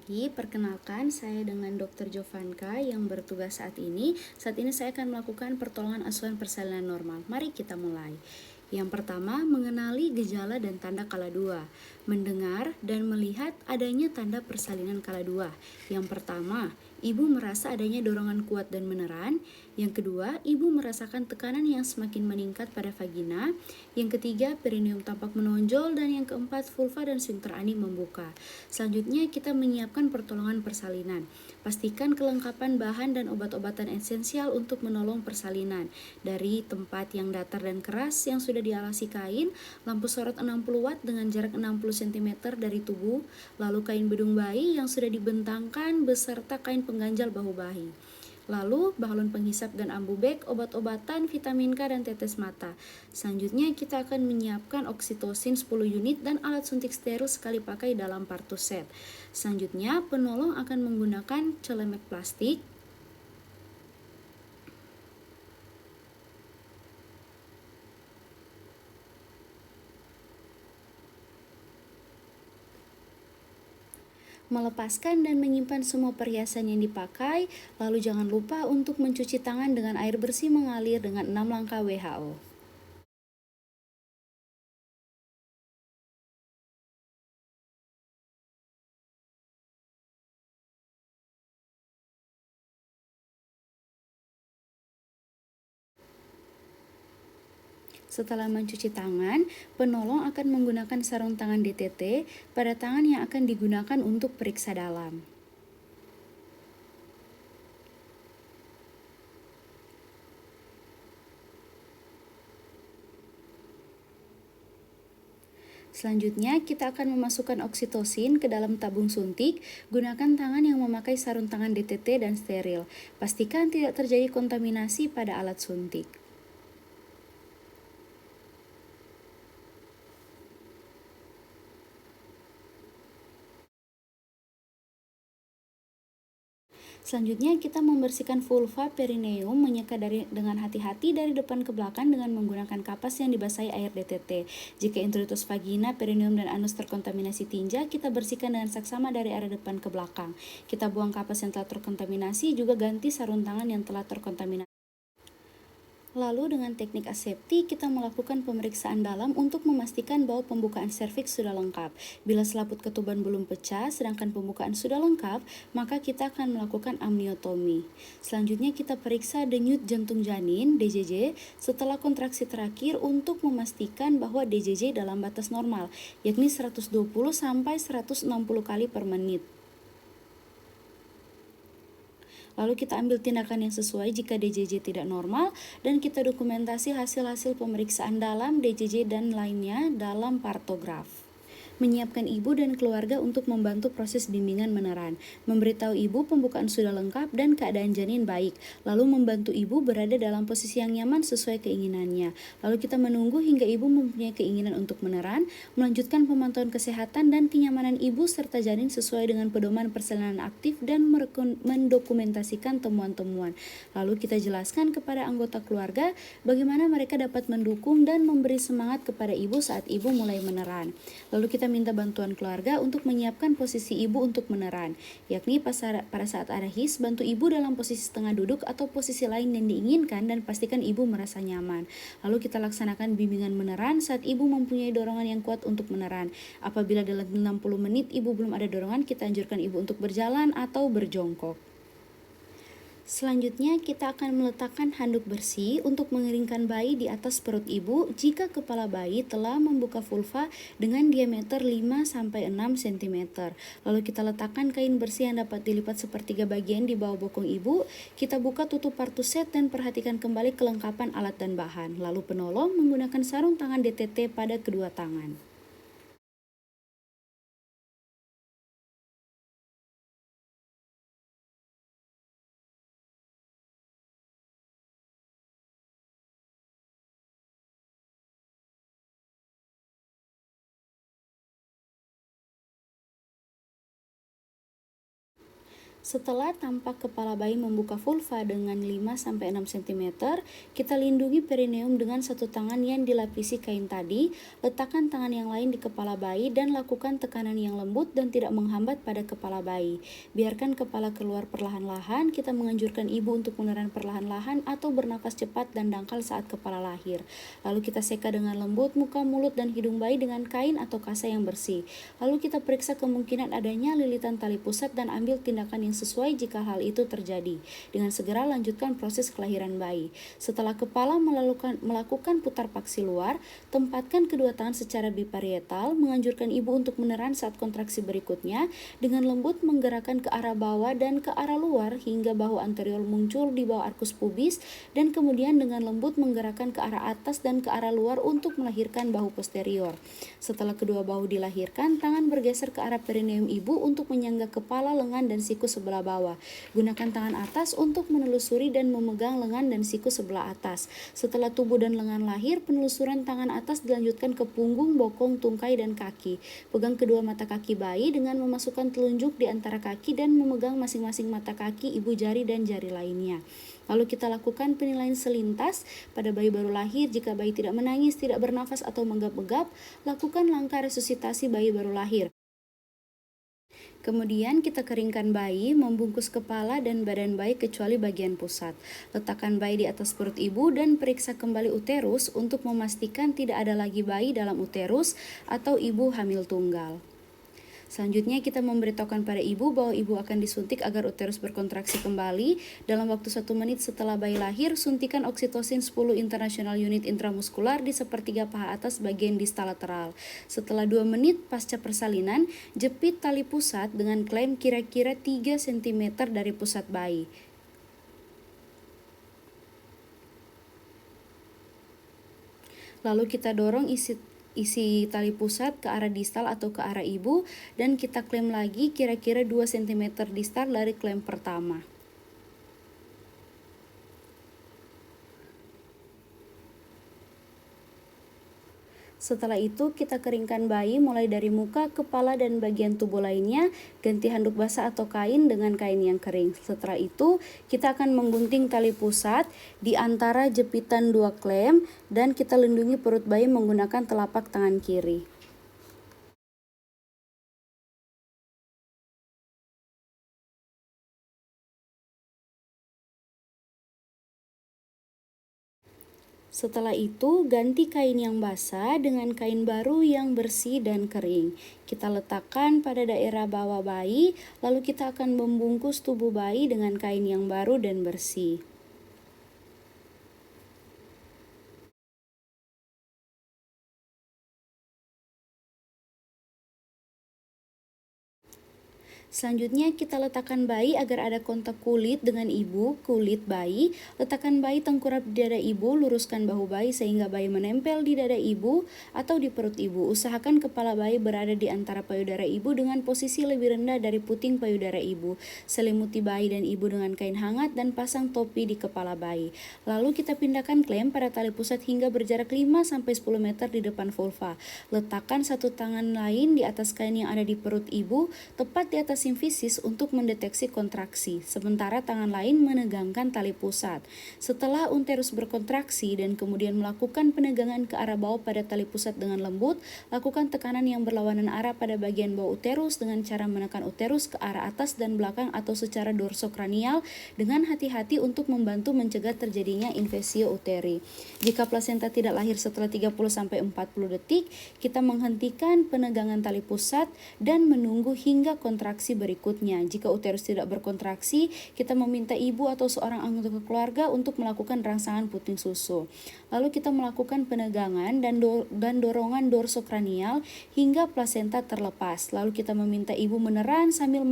pagi, perkenalkan saya dengan Dr. Jovanka yang bertugas saat ini. Saat ini saya akan melakukan pertolongan asuhan persalinan normal. Mari kita mulai. Yang pertama, mengenali gejala dan tanda kala 2. Mendengar dan melihat adanya tanda persalinan kala 2. Yang pertama, ibu merasa adanya dorongan kuat dan meneran. Yang kedua, ibu merasakan tekanan yang semakin meningkat pada vagina. Yang ketiga, perineum tampak menonjol. Dan yang keempat, vulva dan sphincter ani membuka. Selanjutnya, kita menyiapkan pertolongan persalinan. Pastikan kelengkapan bahan dan obat-obatan esensial untuk menolong persalinan. Dari tempat yang datar dan keras yang sudah dialasi kain, lampu sorot 60 watt dengan jarak 60 cm dari tubuh, lalu kain bedung bayi yang sudah dibentangkan beserta kain pengganjal bahu bayi. Lalu balon penghisap dan ambubek, obat-obatan, vitamin K dan tetes mata. Selanjutnya kita akan menyiapkan oksitosin 10 unit dan alat suntik steril sekali pakai dalam partus set. Selanjutnya penolong akan menggunakan celemek plastik, melepaskan dan menyimpan semua perhiasan yang dipakai, lalu jangan lupa untuk mencuci tangan dengan air bersih mengalir dengan 6 langkah WHO. Setelah mencuci tangan, penolong akan menggunakan sarung tangan DTT pada tangan yang akan digunakan untuk periksa dalam. Selanjutnya, kita akan memasukkan oksitosin ke dalam tabung suntik. Gunakan tangan yang memakai sarung tangan DTT dan steril. Pastikan tidak terjadi kontaminasi pada alat suntik. Selanjutnya, kita membersihkan vulva perineum dengan hati-hati dari depan ke belakang dengan menggunakan kapas yang dibasahi air DTT. Jika introitus vagina, perineum, dan anus terkontaminasi tinja, kita bersihkan dengan saksama dari area depan ke belakang. Kita buang kapas yang telah terkontaminasi, juga ganti sarung tangan yang telah terkontaminasi. Lalu dengan teknik asepti, kita melakukan pemeriksaan dalam untuk memastikan bahwa pembukaan serviks sudah lengkap. Bila selaput ketuban belum pecah, sedangkan pembukaan sudah lengkap, maka kita akan melakukan amniotomi. Selanjutnya kita periksa denyut jantung janin, DJJ, setelah kontraksi terakhir untuk memastikan bahwa DJJ dalam batas normal, yakni 120 sampai 160 kali per menit. Lalu kita ambil tindakan yang sesuai jika DJJ tidak normal, dan kita dokumentasi hasil-hasil pemeriksaan dalam DJJ dan lainnya dalam partograf. Menyiapkan ibu dan keluarga untuk membantu proses bimbingan meneran, memberitahu ibu pembukaan sudah lengkap dan keadaan janin baik, lalu membantu ibu berada dalam posisi yang nyaman sesuai keinginannya. Lalu kita menunggu hingga ibu mempunyai keinginan untuk meneran, melanjutkan pemantauan kesehatan dan kenyamanan ibu serta janin sesuai dengan pedoman persalinan aktif dan mendokumentasikan temuan-temuan. Lalu kita jelaskan kepada anggota keluarga bagaimana mereka dapat mendukung dan memberi semangat kepada ibu saat ibu mulai meneran. Lalu kita minta bantuan keluarga untuk menyiapkan posisi ibu untuk meneran, yakni pada saat ada his, bantu ibu dalam posisi setengah duduk atau posisi lain yang diinginkan dan pastikan ibu merasa nyaman. Lalu kita laksanakan bimbingan meneran saat ibu mempunyai dorongan yang kuat untuk meneran. Apabila dalam 60 menit ibu belum ada dorongan, kita anjurkan ibu untuk berjalan atau berjongkok. Selanjutnya, kita akan meletakkan handuk bersih untuk mengeringkan bayi di atas perut ibu jika kepala bayi telah membuka vulva dengan diameter 5-6 cm. Lalu kita letakkan kain bersih yang dapat dilipat sepertiga bagian di bawah bokong ibu. Kita buka tutup partus set dan perhatikan kembali kelengkapan alat dan bahan. Lalu penolong menggunakan sarung tangan DTT pada kedua tangan. Setelah tampak kepala bayi membuka vulva dengan 5-6 cm, kita lindungi perineum dengan satu tangan yang dilapisi kain tadi, letakkan tangan yang lain di kepala bayi dan lakukan tekanan yang lembut dan tidak menghambat pada kepala bayi. Biarkan kepala keluar perlahan-lahan, kita menganjurkan ibu untuk meneran perlahan-lahan atau bernafas cepat dan dangkal saat kepala lahir. Lalu kita seka dengan lembut muka, mulut, dan hidung bayi dengan kain atau kasa yang bersih. Lalu kita periksa kemungkinan adanya lilitan tali pusat dan ambil tindakan yang sesuai jika hal itu terjadi. Dengan segera lanjutkan proses kelahiran bayi. Setelah kepala melakukan putar paksi luar, tempatkan kedua tangan secara biparietal, menganjurkan ibu untuk meneran saat kontraksi berikutnya, dengan lembut menggerakkan ke arah bawah dan ke arah luar hingga bahu anterior muncul di bawah arkus pubis, dan kemudian dengan lembut menggerakkan ke arah atas dan ke arah luar untuk melahirkan bahu posterior. Setelah kedua bahu dilahirkan, tangan bergeser ke arah perineum ibu untuk menyangga kepala, lengan, dan siku sebelah bawah. Gunakan tangan atas untuk menelusuri dan memegang lengan dan siku sebelah atas. Setelah tubuh dan lengan lahir, penelusuran tangan atas dilanjutkan ke punggung, bokong, tungkai, dan kaki. Pegang kedua mata kaki bayi dengan memasukkan telunjuk di antara kaki dan memegang masing-masing mata kaki, ibu jari, dan jari lainnya. Lalu kita lakukan penilaian selintas pada bayi baru lahir. Jika bayi tidak menangis, tidak bernafas, atau menggap-menggap, lakukan langkah resusitasi bayi baru lahir. Kemudian kita keringkan bayi, membungkus kepala dan badan bayi kecuali bagian pusat. Letakkan bayi di atas perut ibu dan periksa kembali uterus untuk memastikan tidak ada lagi bayi dalam uterus atau ibu hamil tunggal. Selanjutnya kita memberitahukan pada ibu bahwa ibu akan disuntik agar uterus berkontraksi kembali. Dalam waktu 1 menit setelah bayi lahir, suntikan oksitosin 10 international unit intramuskular di sepertiga paha atas bagian distal lateral. Setelah 2 menit pasca persalinan, jepit tali pusat dengan klem kira-kira 3 cm dari pusat bayi. Lalu kita dorong isi tali pusat ke arah distal atau ke arah ibu dan kita klem lagi kira-kira 2 cm distal dari klem pertama. Setelah itu kita keringkan bayi mulai dari muka, kepala, dan bagian tubuh lainnya. Ganti handuk basah atau kain dengan kain yang kering. Setelah itu kita akan menggunting tali pusat di antara jepitan 2 klem dan kita lindungi perut bayi menggunakan telapak tangan kiri. Setelah itu, ganti kain yang basah dengan kain baru yang bersih dan kering. Kita letakkan pada daerah bawah bayi, lalu kita akan membungkus tubuh bayi dengan kain yang baru dan bersih. Selanjutnya kita letakkan bayi agar ada kontak kulit dengan ibu, kulit bayi. Letakkan bayi tengkurap di dada ibu, luruskan bahu bayi sehingga bayi menempel di dada ibu atau di perut ibu. Usahakan kepala bayi berada di antara payudara ibu dengan posisi lebih rendah dari puting payudara ibu. Selimuti bayi dan ibu dengan kain hangat dan pasang topi di kepala bayi. Lalu kita pindahkan klem pada tali pusat hingga berjarak 5-10 meter di depan vulva. Letakkan satu tangan lain di atas kain yang ada di perut ibu, tepat di atas simfisis untuk mendeteksi kontraksi, sementara tangan lain menegangkan tali pusat. Setelah uterus berkontraksi dan kemudian melakukan penegangan ke arah bawah pada tali pusat dengan lembut, lakukan tekanan yang berlawanan arah pada bagian bawah uterus dengan cara menekan uterus ke arah atas dan belakang atau secara dorsokranial dengan hati-hati untuk membantu mencegah terjadinya infesio uteri. Jika plasenta tidak lahir setelah 30-40 detik, kita menghentikan penegangan tali pusat dan menunggu hingga kontraksi berikutnya. Jika uterus tidak berkontraksi, kita meminta ibu atau seorang anggota keluarga untuk melakukan rangsangan puting susu. Lalu kita melakukan penegangan dan dorongan dorsokranial hingga plasenta terlepas. Lalu kita meminta ibu meneran sambil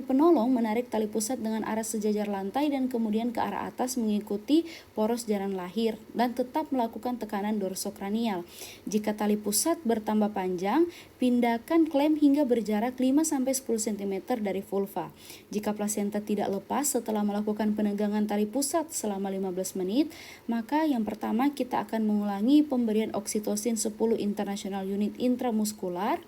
penolong menarik tali pusat dengan arah sejajar lantai dan kemudian ke arah atas mengikuti poros jalan lahir dan tetap melakukan tekanan dorsokranial. Jika tali pusat bertambah panjang, pindahkan klem hingga berjarak 5-10 cm dari vulva. Jika plasenta tidak lepas setelah melakukan penegangan tali pusat selama 15 menit, maka yang pertama kita akan mengulangi pemberian oksitosin 10 international unit intramuskular.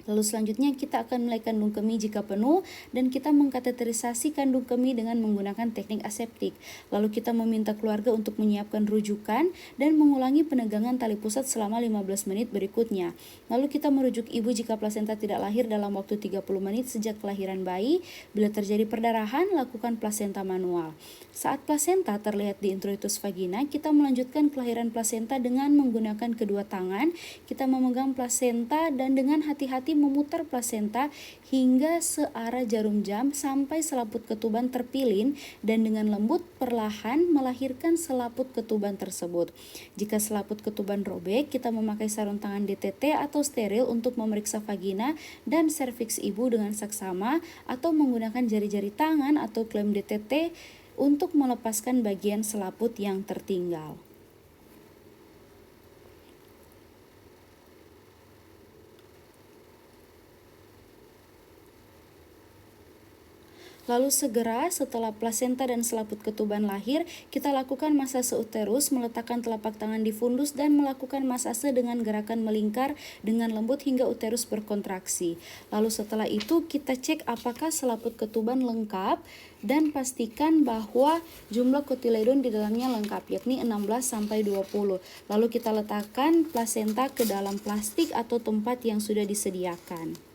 Lalu selanjutnya kita akan mulai kandung kemih jika penuh dan kita mengkateterisasi kandung kemih dengan menggunakan teknik aseptik. Lalu kita meminta keluarga untuk menyiapkan rujukan dan mengulangi penegangan tali pusat selama 15 menit berikutnya. Lalu kita merujuk ibu jika plasenta tidak lahir dalam waktu 30 menit sejak kelahiran bayi. Bila terjadi perdarahan, lakukan plasenta manual. Saat plasenta terlihat di introitus vagina, kita melanjutkan kelahiran plasenta dengan menggunakan kedua tangan. Kita memegang plasenta dan dengan hati-hati memutar plasenta hingga searah jarum jam sampai selaput ketuban terpilin dan dengan lembut perlahan melahirkan selaput ketuban tersebut. Jika selaput ketuban robek, kita memakai sarung tangan DTT atau steril untuk memeriksa vagina dan serviks ibu dengan saksama atau menggunakan jari-jari tangan atau klem DTT untuk melepaskan bagian selaput yang tertinggal. Lalu segera setelah plasenta dan selaput ketuban lahir, kita lakukan masase uterus, meletakkan telapak tangan di fundus dan melakukan masase dengan gerakan melingkar dengan lembut hingga uterus berkontraksi. Lalu setelah itu kita cek apakah selaput ketuban lengkap dan pastikan bahwa jumlah kotiledon di dalamnya lengkap, yakni 16-20. Lalu kita letakkan plasenta ke dalam plastik atau tempat yang sudah disediakan.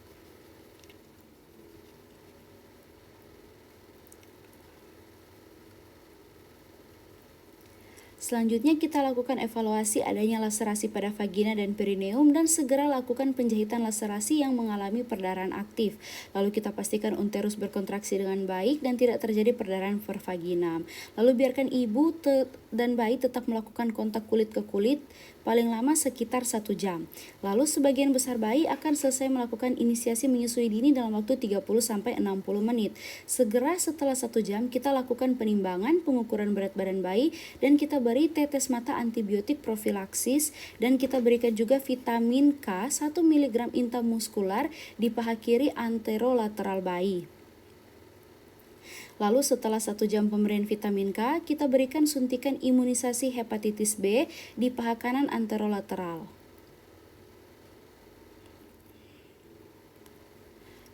Selanjutnya kita lakukan evaluasi adanya laserasi pada vagina dan perineum dan segera lakukan penjahitan laserasi yang mengalami perdarahan aktif. Lalu kita pastikan uterus berkontraksi dengan baik dan tidak terjadi perdarahan pervaginam. Lalu biarkan ibu dan bayi tetap melakukan kontak kulit ke kulit paling lama sekitar 1 jam. Lalu sebagian besar bayi akan selesai melakukan inisiasi menyusui dini dalam waktu 30-60 menit. Segera setelah 1 jam kita lakukan penimbangan, pengukuran berat badan bayi dan kita beri tetes mata antibiotik profilaksis dan kita berikan juga vitamin K 1 mg intramuskular di paha kiri anterolateral bayi. Lalu setelah 1 jam pemberian vitamin K, kita berikan suntikan imunisasi hepatitis B di paha kanan anterolateral.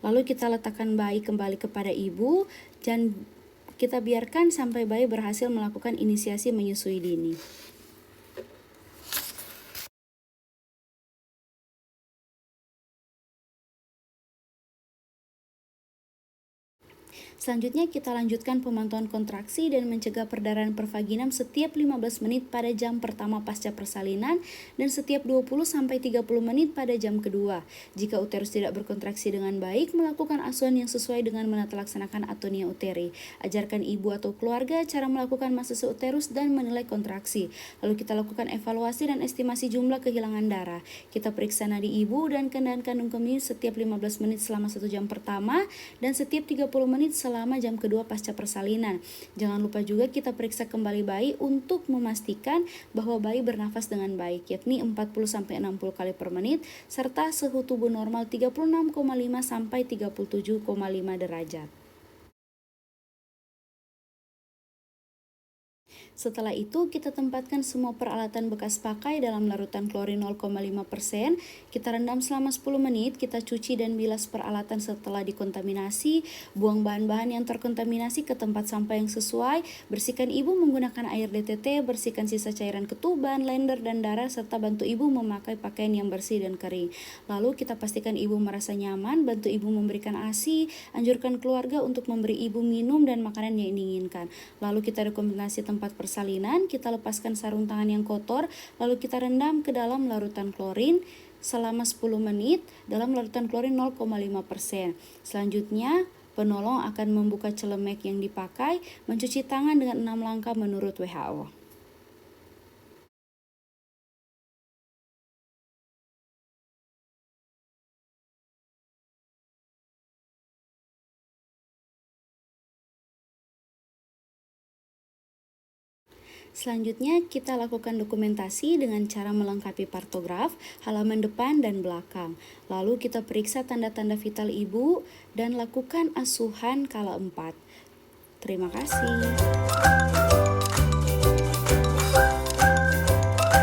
Lalu kita letakkan bayi kembali kepada ibu dan kita biarkan sampai bayi berhasil melakukan inisiasi menyusui dini. Selanjutnya kita lanjutkan pemantauan kontraksi dan mencegah perdarahan pervaginam setiap 15 menit pada jam pertama pasca persalinan dan setiap 20-30 menit pada jam kedua. Jika uterus tidak berkontraksi dengan baik, melakukan asuhan yang sesuai dengan menata laksanakan atonia uteri. Ajarkan ibu atau keluarga cara melakukan masase uterus dan menilai kontraksi. Lalu kita lakukan evaluasi dan estimasi jumlah kehilangan darah. Kita periksa nadi ibu dan keadaan kandung kemih setiap 15 menit selama 1 jam pertama dan setiap 30 menit selama jam kedua pasca persalinan. Jangan lupa juga kita periksa kembali bayi untuk memastikan bahwa bayi bernafas dengan baik, yakni 40-60 kali per menit, serta suhu tubuh normal 36,5 sampai 37,5 derajat. Setelah itu kita tempatkan semua peralatan bekas pakai dalam larutan klorin 0,5%. Kita rendam selama 10 menit, kita cuci dan bilas peralatan setelah dikontaminasi, buang bahan-bahan yang terkontaminasi ke tempat sampah yang sesuai, bersihkan ibu menggunakan air DTT, bersihkan sisa cairan ketuban, lender dan darah, serta bantu ibu memakai pakaian yang bersih dan kering. Lalu kita pastikan ibu merasa nyaman, bantu ibu memberikan ASI, anjurkan keluarga untuk memberi ibu minum dan makanan yang diinginkan. Lalu kita rekomendasi tempat persalinan, kita lepaskan sarung tangan yang kotor, lalu kita rendam ke dalam larutan klorin selama 10 menit dalam larutan klorin 0,5%. Selanjutnya, penolong akan membuka celemek yang dipakai, mencuci tangan dengan 6 langkah menurut WHO. Selanjutnya kita lakukan dokumentasi dengan cara melengkapi partograf, halaman depan dan belakang. Lalu kita periksa tanda-tanda vital ibu dan lakukan asuhan kala 4. Terima kasih.